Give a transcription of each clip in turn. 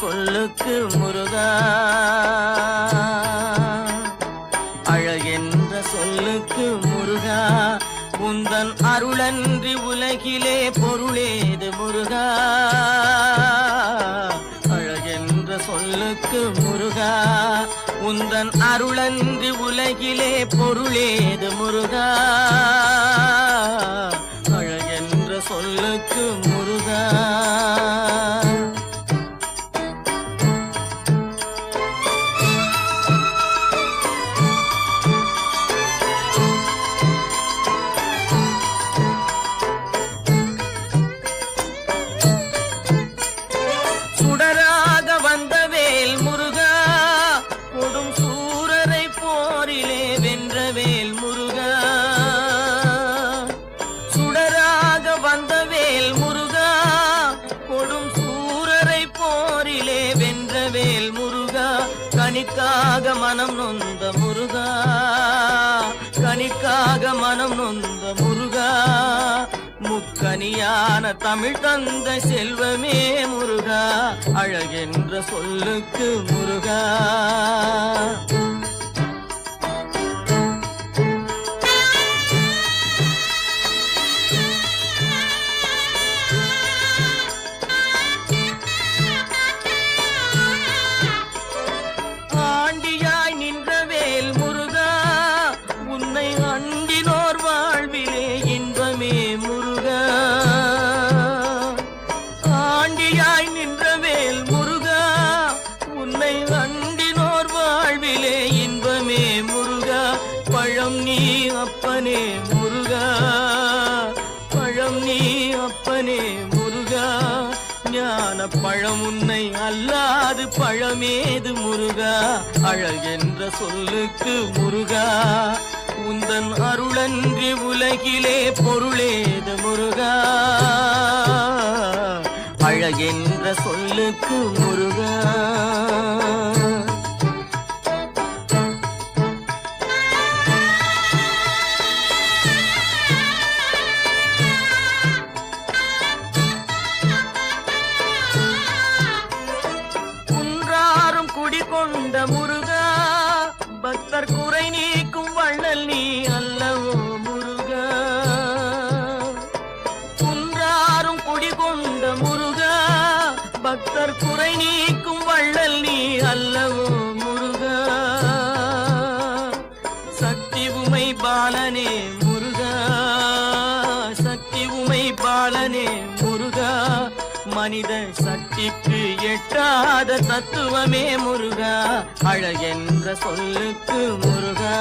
சொல்லுக்கு முருகா, அழகென்ற சொல்லுக்கு முருகா, உந்தன் அருளன்றி உலகிலே பொருளேது முருகா, அழகென்ற சொல்லுக்கு முருகா, உந்தன் அருளன்றி உலகிலே பொருளேது முருகா, அழகென்ற சொல்லுக்கு முருகா. சுடராக வந்த வேல் முருகா, கொடும் சூரரை போரிலே வென்ற வேல் முருகா, சுடராக வந்த வேல் முருகா, கொடும் சூரரை போரிலே வென்ற வேல் முருகா, கனிக்காக மனம் நொந்த முருகா, கனிக்காக மனம் நொந்த முருகா, முக்கனியான தமிழ் தந்த செல்வமே முருகா, அழகென்ற சொல்லுக்கு முருகா. ஆண்டியாய் நின்ற வேல் முருகா, உன்னை அண்டினோர் வாழ்விலே இன்பமே முருகா, ஆண்டியாய் நின்ற வேல் முருகா, உன்னை அண்டினோர் வாழ்விலே இன்பமே முருகா, பழம் நீ அப்பனே முருகா, பழம் நீ அப்பனே முருகா, ஞான பழம் உன்னை அல்லாது பழமேது முருகா, அழகென்ற சொல்லுக்கு முருகா, உந்தன் அருளன்றி உலகிலே பொருளேது முருகா, அழகென்ற சொல்லுக்கு முருகா. குன்றாரும் குடிகொண்ட முருகா, பக்தர் குறை நீக்கும் வள்ளல் நீ அல்லவோ முருகா, குன்றாரும் குடிகொண்ட முருகா, பக்தர் குறை நீக்கும் வள்ளல் நீ அல்லவோ முருகா, சக்தி உமை பாலனே முருகா, சக்தி உமை பாலனே முருகா, மனித சக்திக்கு எட்டாத தத்துவமே முருகா, அழகென்ற சொல்லுக்கு முருகா.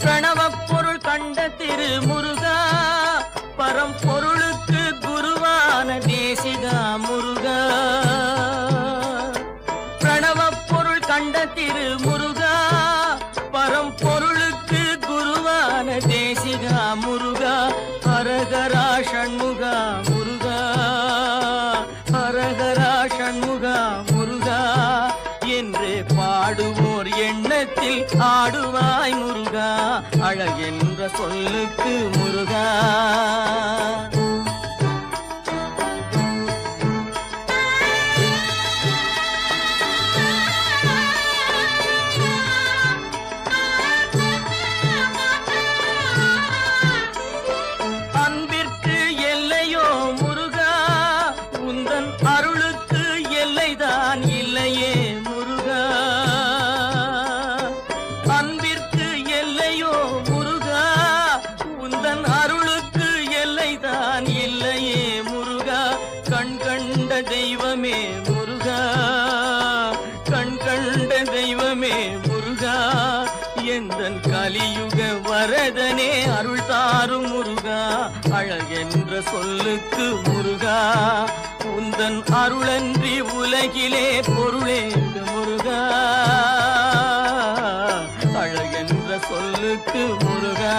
பிரணவப் பொருள் கண்ட திரு முருகா, பரம்பொருளுக்கு குருவான தேசிகா முருகா, பிரணவப் பொருள் கண்ட திரு முருகா, பரம்பொருளுக்கு குருவான தேசிகா முருகா, ஹரஹரா ஷண்முகா முருகா, ஹரஹரா ஷண்முகா முருகா, என்று பாடுவோர் எண்ணத்தில் ஆடுவாய் முருகா, அழகென்ற சொல்லுக்கு முருகா. அன்பிற்கு எல்லையோ முருகா, உந்தன் அருளுக்கு எல்லைதான் இல்லையே முருகா, அன்பிற்கு எல்லையோ முருகா, உந்தன் அருளுக்கு எல்லைதான் இல்லையே முருகா, கண் கண்ட தெய்வமே முருகா, கண் கண்ட தெய்வமே முருகா, எந்தன் கலியுக வரதனே அருள் தாரும் முருகா, அழகென்ற சொல்லுக்கு முருகா, உந்தன் அருளன்றி உலகிலே பொருளேது முருகா, அழகென்ற சொல்லுக்கு முருகா.